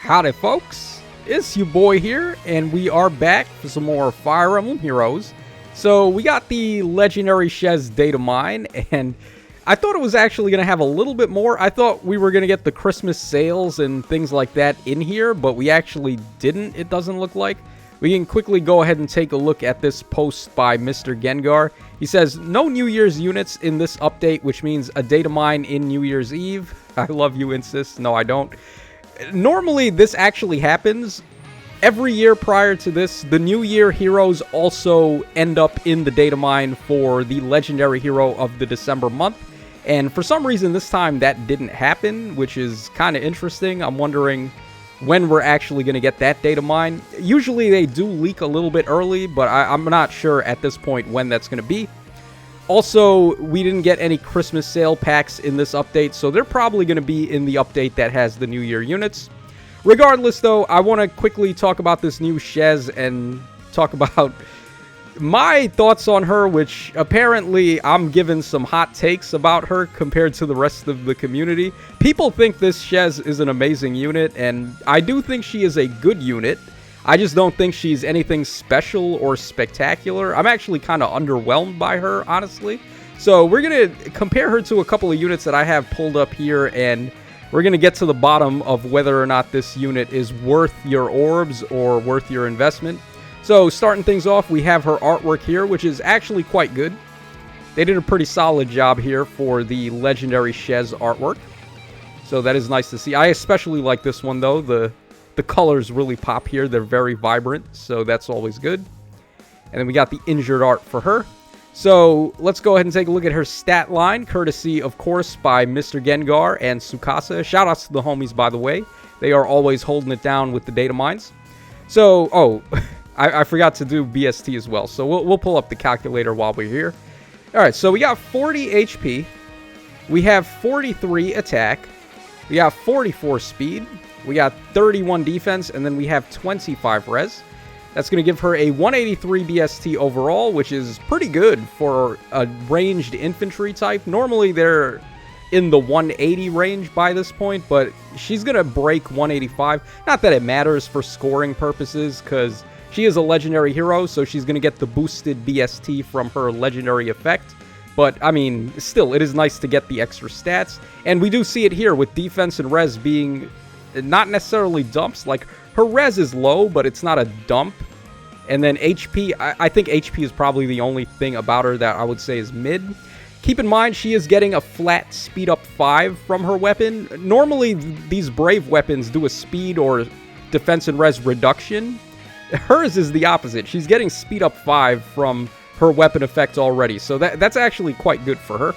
Howdy folks, it's your boy here, and we are back for some more Fire Emblem Heroes. So we got the legendary Chez Datamine, and I thought it was actually going to have a little bit more. I thought we were going to get the Christmas sales and things like that in here, but we actually didn't, it doesn't look like. We can quickly go ahead and take a look at this post by Mr. Gengar. He says, no New Year's units in this update, which means a Datamine in New Year's Eve. I love you, insist. No, I don't. Normally, this actually happens. Every year prior to this, the New Year heroes also end up in the Datamine for the legendary hero of the December month. And for some reason, this time that didn't happen, which is kind of interesting. I'm wondering when we're actually going to get that Datamine. Usually they do leak a little bit early, but I'm not sure at this point when that's going to be. Also, we didn't get any Christmas sale packs in this update, so they're probably going to be in the update that has the New Year units. Regardless, though, I want to quickly talk about this new Chez and talk about my thoughts on her, which apparently I'm giving some hot takes about her compared to the rest of the community. People think this Chez is an amazing unit, and I do think she is a good unit. I just don't think she's anything special or spectacular. I'm actually kind of underwhelmed by her, honestly. So we're going to compare her to a couple of units that I have pulled up here, and we're going to get to the bottom of whether or not this unit is worth your orbs or worth your investment. So starting things off, we have her artwork here, which is actually quite good. They did a pretty solid job here for the legendary Chez artwork. So that is nice to see. I especially like this one, though. The colors really pop here. They're very vibrant, so that's always good. And then we got the injured art for her. So let's go ahead and take a look at her stat line, courtesy, of course, by Mr. Gengar and Tsukasa. Shoutouts to the homies, by the way. They are always holding it down with the Datamines. So, I forgot to do BST as well, so we'll pull up the calculator while we're here. Alright, so we got 40 HP. We have 43 attack. We got 44 speed. We got 31 defense, and then we have 25 res. That's going to give her a 183 BST overall, which is pretty good for a ranged infantry type. Normally, they're in the 180 range by this point, but she's going to break 185. Not that it matters for scoring purposes, because she is a legendary hero, so she's going to get the boosted BST from her legendary effect. But, I mean, still, it is nice to get the extra stats. And we do see it here with defense and res being not necessarily dumps. Like, her res is low, but it's not a dump. And then HP, I think HP is probably the only thing about her that I would say is mid. Keep in mind, she is getting a flat speed up 5 from her weapon. Normally, these Brave weapons do a speed or defense and res reduction. Hers is the opposite. She's getting speed up 5 from her weapon effect already. So that's actually quite good for her.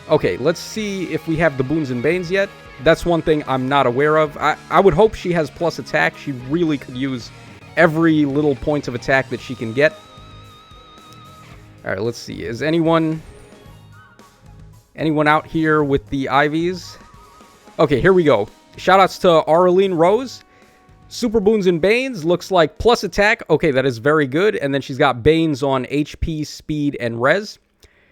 Okay, let's see if we have the Boons and Banes yet. That's one thing I'm not aware of. I would hope she has plus attack. She really could use every little point of attack that she can get. Alright, let's see. Is anyone out here with the IVs? Okay, here we go. Shoutouts to Arlene Rose. Super Boons and Banes looks like plus attack. Okay, that is very good. And then she's got Banes on HP, speed, and res.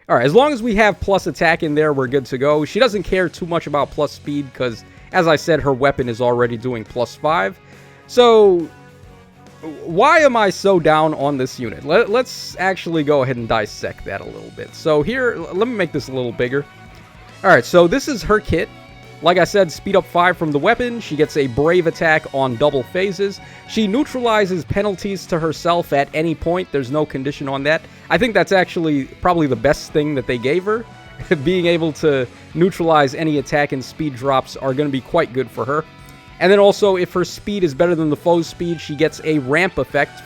Alright, as long as we have plus attack in there, we're good to go. She doesn't care too much about plus speed because, as I said, her weapon is already doing plus 5. So, why am I so down on this unit? Let's actually go ahead and dissect that a little bit. So here, let me make this a little bigger. Alright, so this is her kit. Like I said, speed up 5 from the weapon. She gets a brave attack on double phases. She neutralizes penalties to herself at any point. There's no condition on that. I think that's actually probably the best thing that they gave her. Being able to neutralize any attack and speed drops are going to be quite good for her. And then also, if her speed is better than the foe's speed, she gets a ramp effect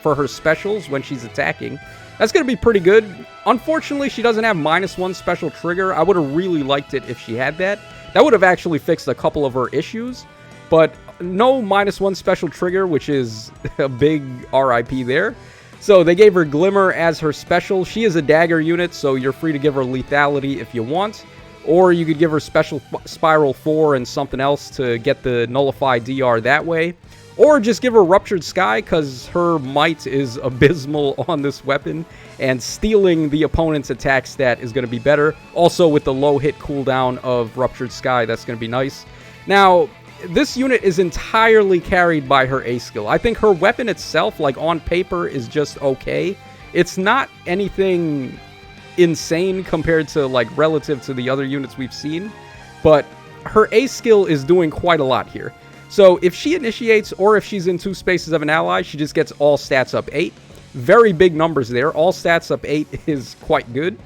for her specials when she's attacking. That's going to be pretty good. Unfortunately, she doesn't have -1 special trigger. I would have really liked it if she had that. That would have actually fixed a couple of her issues, but no -1 special trigger, which is a big RIP there. So they gave her Glimmer as her special. She is a dagger unit, so you're free to give her lethality if you want. Or you could give her special Spiral 4 and something else to get the Nullify DR that way. Or just give her Ruptured Sky, because her might is abysmal on this weapon, and stealing the opponent's attack stat is going to be better. Also, with the low hit cooldown of Ruptured Sky, that's going to be nice. Now, this unit is entirely carried by her A skill. I think her weapon itself, like on paper, is just okay. It's not anything insane compared to, like, relative to the other units we've seen, but her A skill is doing quite a lot here. So if she initiates, or if she's in 2 spaces of an ally, she just gets all stats up 8. Very big numbers there. All stats up 8 is quite good.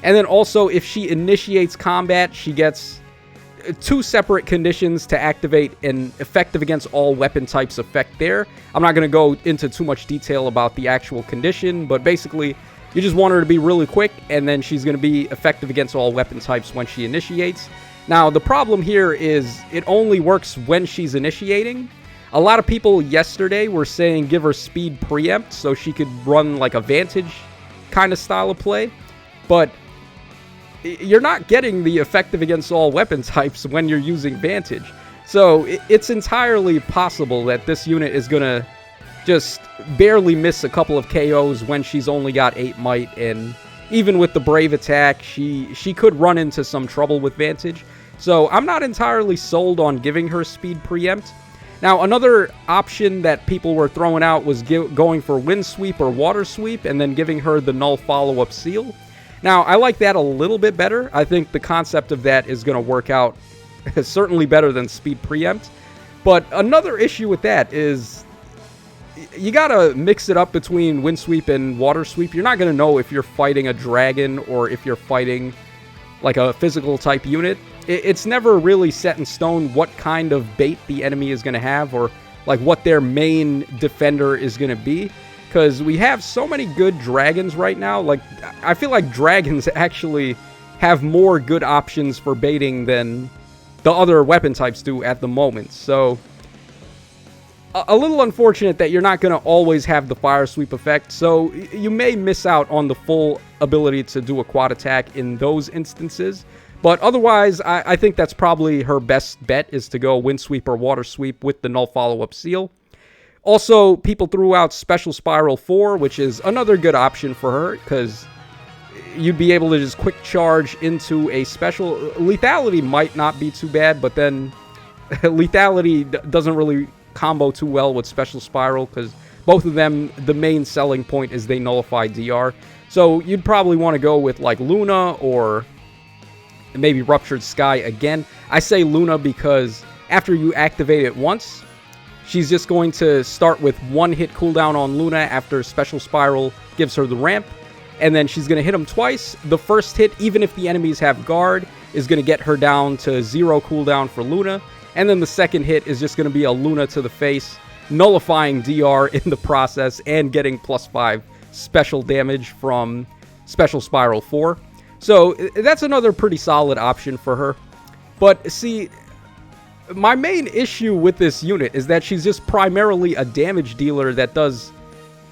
And then also, if she initiates combat, she gets 2 separate conditions to activate an effective against all weapon types effect there. I'm not going to go into too much detail about the actual condition, but basically, you just want her to be really quick, and then she's going to be effective against all weapon types when she initiates. Now, the problem here is it only works when she's initiating. A lot of people yesterday were saying give her speed preempt so she could run like a Vantage kind of style of play, but you're not getting the effective against all weapon types when you're using Vantage. So it's entirely possible that this unit is going to just barely miss a couple of KOs when she's only got 8 might, and even with the Brave attack, she could run into some trouble with Vantage. So I'm not entirely sold on giving her speed preempt. Now, another option that people were throwing out was going for Wind Sweep or Water Sweep, and then giving her the Null Follow-Up Seal. Now, I like that a little bit better. I think the concept of that is going to work out certainly better than speed preempt. But another issue with that is you gotta mix it up between Wind Sweep and Water Sweep. You're not gonna know if you're fighting a dragon or if you're fighting like a physical type unit. It's never really set in stone what kind of bait the enemy is gonna have, or like what their main defender is gonna be, because we have so many good dragons right now. Like, I feel like dragons actually have more good options for baiting than the other weapon types do at the moment. So a little unfortunate that you're not going to always have the Fire Sweep effect, so you may miss out on the full ability to do a quad attack in those instances. But otherwise, I think that's probably her best bet, is to go Wind Sweep or Water Sweep with the Null Follow-Up Seal. Also, people threw out Special Spiral 4, which is another good option for her, because you'd be able to just quick charge into a special. Lethality might not be too bad, but then Lethality doesn't really combo too well with Special Spiral, because both of them, the main selling point is they nullify DR. So you'd probably want to go with like Luna or maybe Ruptured Sky again. I say Luna because after you activate it once, she's just going to start with 1 hit cooldown on Luna after Special Spiral gives her the ramp, and then she's going to hit them twice. The first hit, even if the enemies have guard, is going to get her down to 0 cooldown for Luna. And then the second hit is just going to be a Luna to the face, nullifying DR in the process and getting +5 special damage from Special Spiral 4. So that's another pretty solid option for her. But see, my main issue with this unit is that she's just primarily a damage dealer that does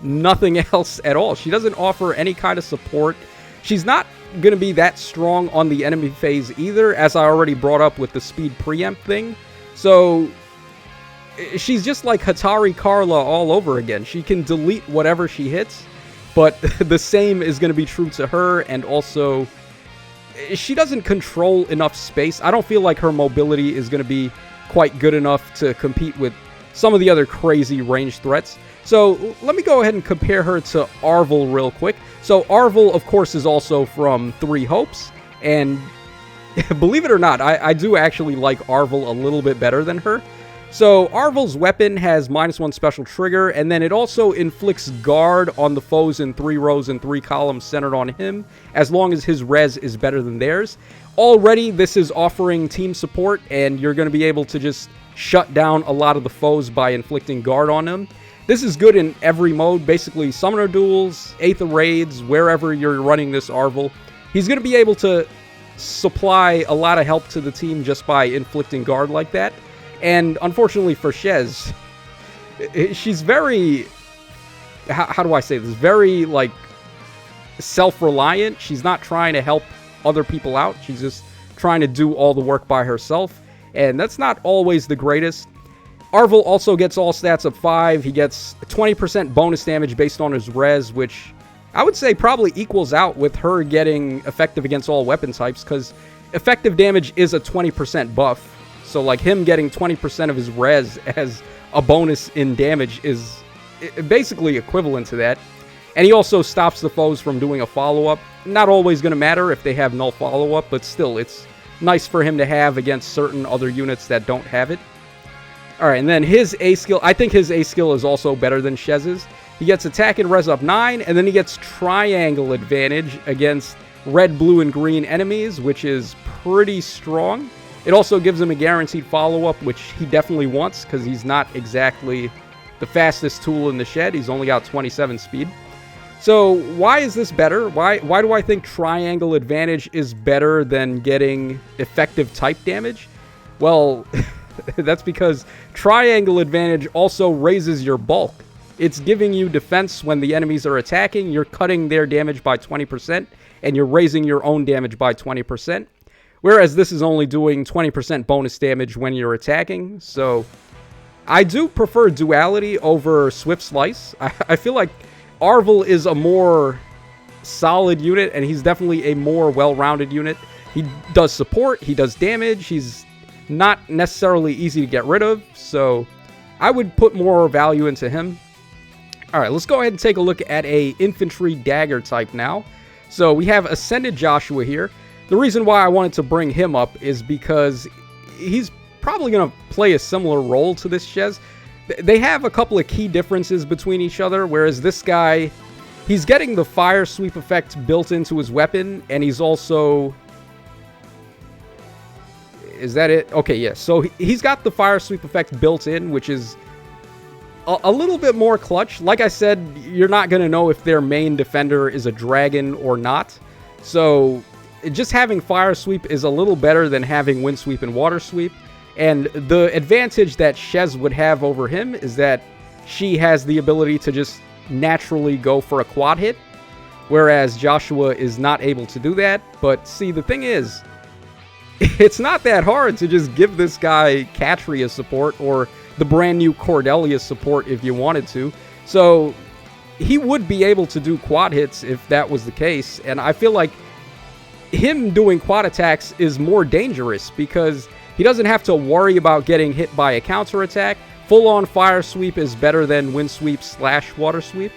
nothing else at all. She doesn't offer any kind of support. She's not going to be that strong on the enemy phase either, as I already brought up with the speed preempt thing. So she's just like Hatari Karla all over again. She can delete whatever she hits, but the same is going to be true to her, and also she doesn't control enough space. I don't feel like her mobility is going to be quite good enough to compete with some of the other crazy ranged threats. So let me go ahead and compare her to Arvel real quick. So Arvel, of course, is also from 3 Hopes, and believe it or not, I do actually like Arvel a little bit better than her. So Arvel's weapon has -1 special trigger, and then it also inflicts guard on the foes in 3 rows and 3 columns centered on him, as long as his res is better than theirs. Already, this is offering team support, and you're going to be able to just shut down a lot of the foes by inflicting guard on them. This is good in every mode, basically Summoner Duels, Aether Raids, wherever you're running this Arvel. He's going to be able to supply a lot of help to the team just by inflicting guard like that. And unfortunately for Chez, she's very, how do I say this, very like self-reliant. She's not trying to help other people out. She's just trying to do all the work by herself, and that's not always the greatest. Arvel also gets all stats of 5. He gets 20% bonus damage based on his res, which I would say probably equals out with her getting effective against all weapon types, because effective damage is a 20% buff. So, like, him getting 20% of his res as a bonus in damage is basically equivalent to that. And he also stops the foes from doing a follow-up. Not always going to matter if they have null follow-up, but still, it's nice for him to have against certain other units that don't have it. Alright, and then his A skill, I think his A skill is also better than Chez's. He gets attack and res up 9, and then he gets triangle advantage against red, blue, and green enemies, which is pretty strong. It also gives him a guaranteed follow-up, which he definitely wants, because he's not exactly the fastest tool in the shed. He's only got 27 speed. So why is this better? Why do I think triangle advantage is better than getting effective type damage? Well, that's because triangle advantage also raises your bulk. It's giving you defense when the enemies are attacking. You're cutting their damage by 20%, and you're raising your own damage by 20%. Whereas this is only doing 20% bonus damage when you're attacking. So I do prefer duality over Swift Slice. I feel like Arvel is a more solid unit, and he's definitely a more well-rounded unit. He does support, he does damage, he's not necessarily easy to get rid of, so I would put more value into him. Alright, let's go ahead and take a look at a infantry dagger type now. So we have Ascended Joshua here. The reason why I wanted to bring him up is because he's probably going to play a similar role to this Chez. They have a couple of key differences between each other, whereas this guy, he's getting the fire sweep effect built into his weapon, and he's also... Is that it? Okay, yes. So he's got the fire sweep effect built in, which is a little bit more clutch. Like I said, you're not going to know if their main defender is a dragon or not. So just having fire sweep is a little better than having wind sweep and water sweep. And the advantage that Chez would have over him is that she has the ability to just naturally go for a quad hit, whereas Joshua is not able to do that. But see, the thing is, it's not that hard to just give this guy Catria support or the brand new Cordelia support if you wanted to. So he would be able to do quad hits if that was the case. And I feel like him doing quad attacks is more dangerous because he doesn't have to worry about getting hit by a counterattack. Full-on fire sweep is better than wind sweep / water sweep.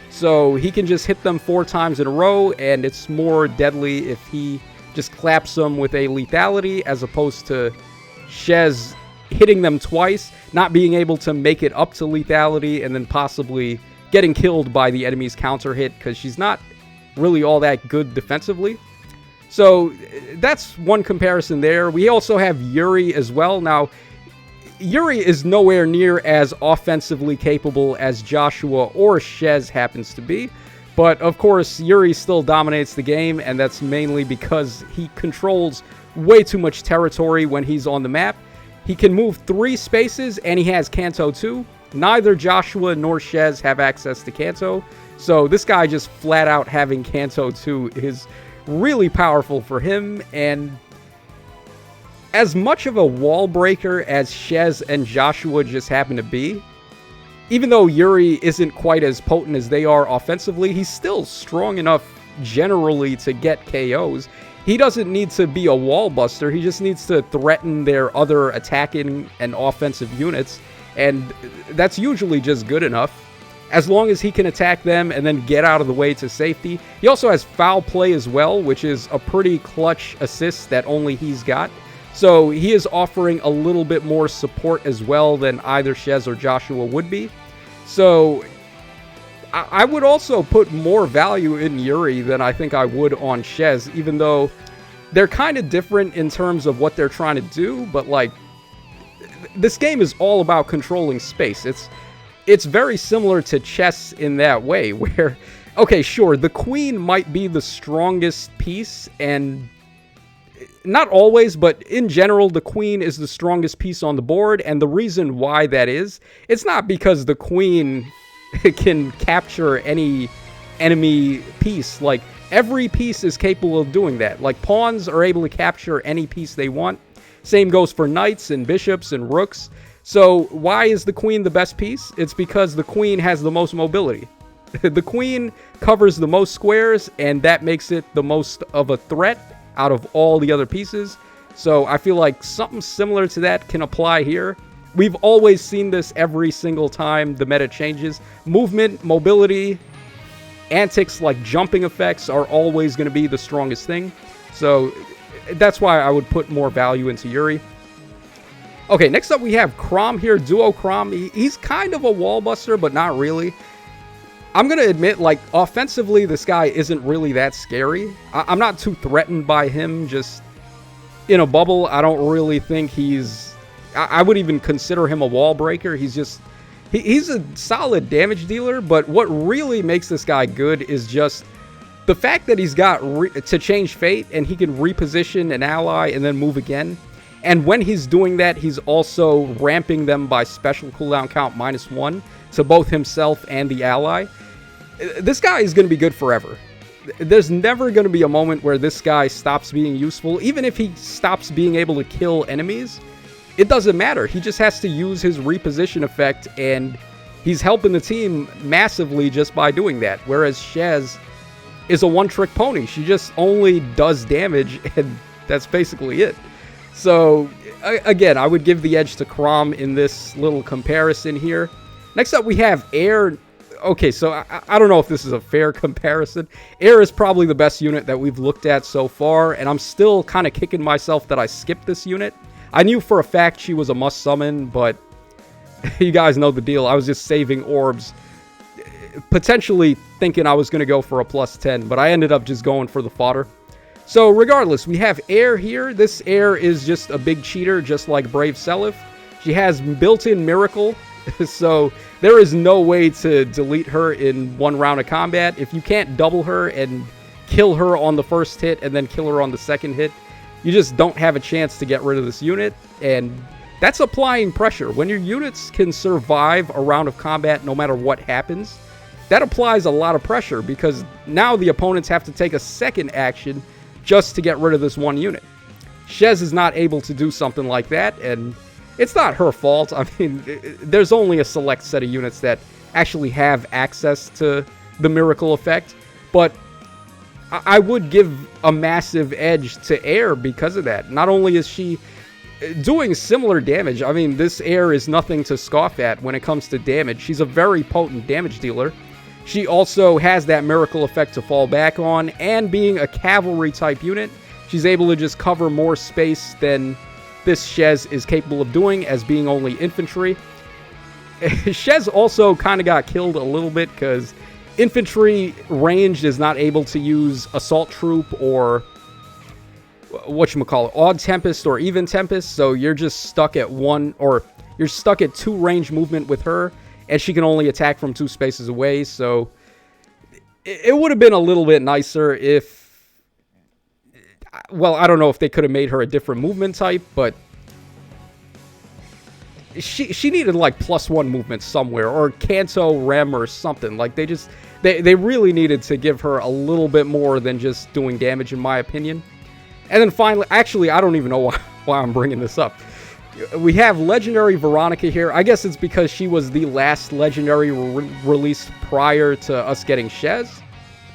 So he can just hit them 4 times in a row, and it's more deadly if he just claps them with a lethality as opposed to Chez hitting them twice, not being able to make it up to lethality, and then possibly getting killed by the enemy's counter hit because she's not really all that good defensively. So that's one comparison there. We also have Yuri as well. Now, Yuri is nowhere near as offensively capable as Joshua or Chez happens to be. But, of course, Yuri still dominates the game, and that's mainly because he controls way too much territory when he's on the map. He can move 3 spaces, and he has Kanto 2. Neither Joshua nor Chez have access to Kanto. So this guy just flat out having Kanto 2 is really powerful for him, and as much of a wall breaker as Chez and Joshua just happen to be, even though Yuri isn't quite as potent as they are offensively, he's still strong enough generally to get KOs. He doesn't need to be a wall buster, he just needs to threaten their other attacking and offensive units, and that's usually just good enough. As long as he can attack them and then get out of the way to safety. He also has foul play as well, which is a pretty clutch assist that only he's got. So he is offering a little bit more support as well than either Chez or Joshua would be. So I would also put more value in Yuri than I think I would on Chez, even though they're kind of different in terms of what they're trying to do. But like, this game is all about controlling space. It's very similar to chess in that way, where, okay, sure, the queen might be the strongest piece, and not always, but in general, the queen is the strongest piece on the board, and the reason why that is, it's not because the queen can capture any enemy piece. Like, every piece is capable of doing that. Like, pawns are able to capture any piece they want. Same goes for knights and bishops and rooks. So why is the queen the best piece? It's because the queen has the most mobility. The queen covers the most squares, and that makes it the most of a threat out of all the other pieces. So I feel like something similar to that can apply here. We've always seen this every single time the meta changes. Movement, mobility, antics like jumping effects are always going to be the strongest thing. So that's why I would put more value into Yuri. Okay, next up we have Chrom here, Duo Chrom. He's kind of a wall buster, but not really. I'm going to admit, like, offensively, this guy isn't really that scary. I'm not too threatened by him. Just in a bubble, I don't really think he's... I would even consider him a wall breaker. He's just... He's a solid damage dealer, but what really makes this guy good is just the fact that he's got to change fate, and he can reposition an ally and then move again. And when he's doing that, he's also ramping them by special cooldown count -1 to both himself and the ally. This guy is going to be good forever. There's never going to be a moment where this guy stops being useful. Even if he stops being able to kill enemies, it doesn't matter. He just has to use his reposition effect, and he's helping the team massively just by doing that. Whereas Shez is a one-trick pony. She just only does damage, and that's basically it. So, again, I would give the edge to Chrom in this little comparison here. Next up, we have Air. Okay, so I don't know if this is a fair comparison. Air is probably the best unit that we've looked at so far, and I'm still kind of kicking myself that I skipped this unit. I knew for a fact she was a must-summon, but you guys know the deal. I was just saving orbs, potentially thinking I was going to go for a +10, but I ended up just going for the fodder. So regardless, we have Air here. This Air is just a big cheater, just like Brave Seliph. She has built-in Miracle, so there is no way to delete her in one round of combat. If you can't double her and kill her on the first hit and then kill her on the second hit, you just don't have a chance to get rid of this unit, and that's applying pressure. When your units can survive a round of combat no matter what happens, that applies a lot of pressure, because now the opponents have to take a second action just to get rid of this one unit. Chez is not able to do something like that, and it's not her fault. I mean, there's only a select set of units that actually have access to the Miracle effect, but I would give a massive edge to Air because of that. Not only is she doing similar damage, I mean, this Air is nothing to scoff at when it comes to damage. She's a very potent damage dealer. She also has that Miracle effect to fall back on, and being a cavalry type unit, she's able to just cover more space than this Chez is capable of doing as being only infantry. Chez also kind of got killed a little bit because infantry ranged is not able to use Assault Troop or whatchamacallit, Odd Tempest or Even Tempest, so you're just stuck at one, or you're stuck at 2 range movement with her, and she can only attack from 2 spaces away. So it would have been a little bit nicer if, well, I don't know if they could have made her a different movement type, but she needed like +1 movement somewhere, or Kanto Rem or something. Like they really needed to give her a little bit more than just doing damage, in my opinion. And then finally, actually, I don't even know why I'm bringing this up. We have Legendary Veronica here. I guess it's because she was the last Legendary released prior to us getting Chez.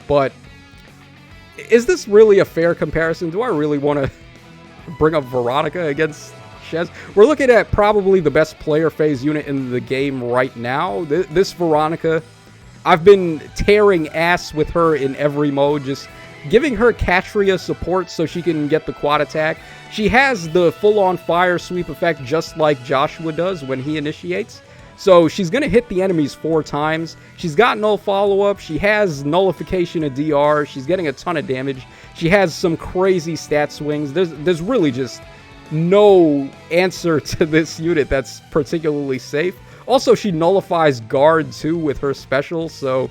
But is this really a fair comparison? Do I really want to bring up Veronica against Chez? We're looking at probably the best player phase unit in the game right now. This Veronica, I've been tearing ass with her in every mode, just giving her Catria support so she can get the quad attack. She has the full-on fire sweep effect just like Joshua does when he initiates. So she's going to hit the enemies 4 times. She's got no follow-up. She has nullification of DR. She's getting a ton of damage. She has some crazy stat swings. There's really just no answer to this unit that's particularly safe. Also, she nullifies guard too with her special, so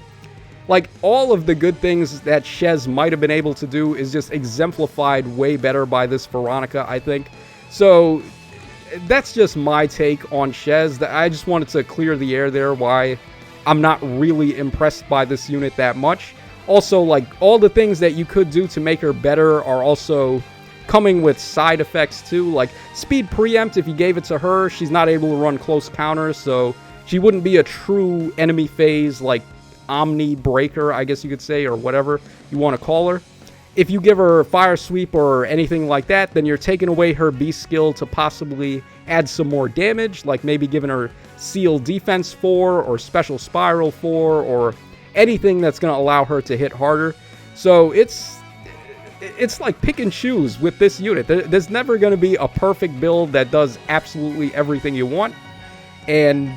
like all of the good things that Chez might have been able to do is just exemplified way better by this Veronica, I think. So that's just my take on Chez. I just wanted to clear the air there why I'm not really impressed by this unit that much. Also, like, all the things that you could do to make her better are also coming with side effects too. Like speed preempt, if you gave it to her, she's not able to run close counters, so she wouldn't be a true enemy phase like Omni Breaker, I guess you could say, or whatever you want to call her. if you give her Fire Sweep or anything like that, then you're taking away her Beast skill to possibly add some more damage, like maybe giving her Seal Defense 4 or Special Spiral 4 or anything that's going to allow her to hit harder. So it's like pick and choose with this unit. There's never going to be a perfect build that does absolutely everything you want. And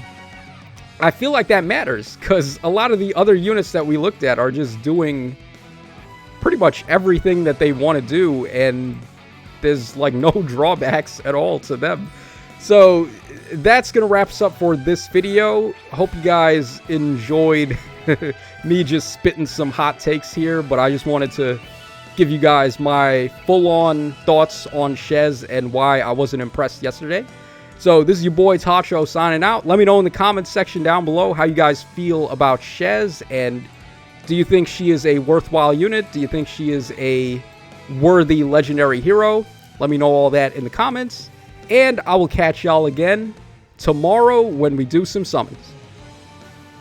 I feel like that matters because a lot of the other units that we looked at are just doing pretty much everything that they want to do, and there's like no drawbacks at all to them. So that's gonna wrap us up for this video. Hope you guys enjoyed me just spitting some hot takes here, but I just wanted to give you guys my full-on thoughts on Chez and why I wasn't impressed yesterday. So this is your boy Tacho signing out. Let me know in the comments section down below how you guys feel about Chez, and do you think she is a worthwhile unit? Do you think she is a worthy legendary hero? Let me know all that in the comments. And I will catch y'all again tomorrow when we do some summons.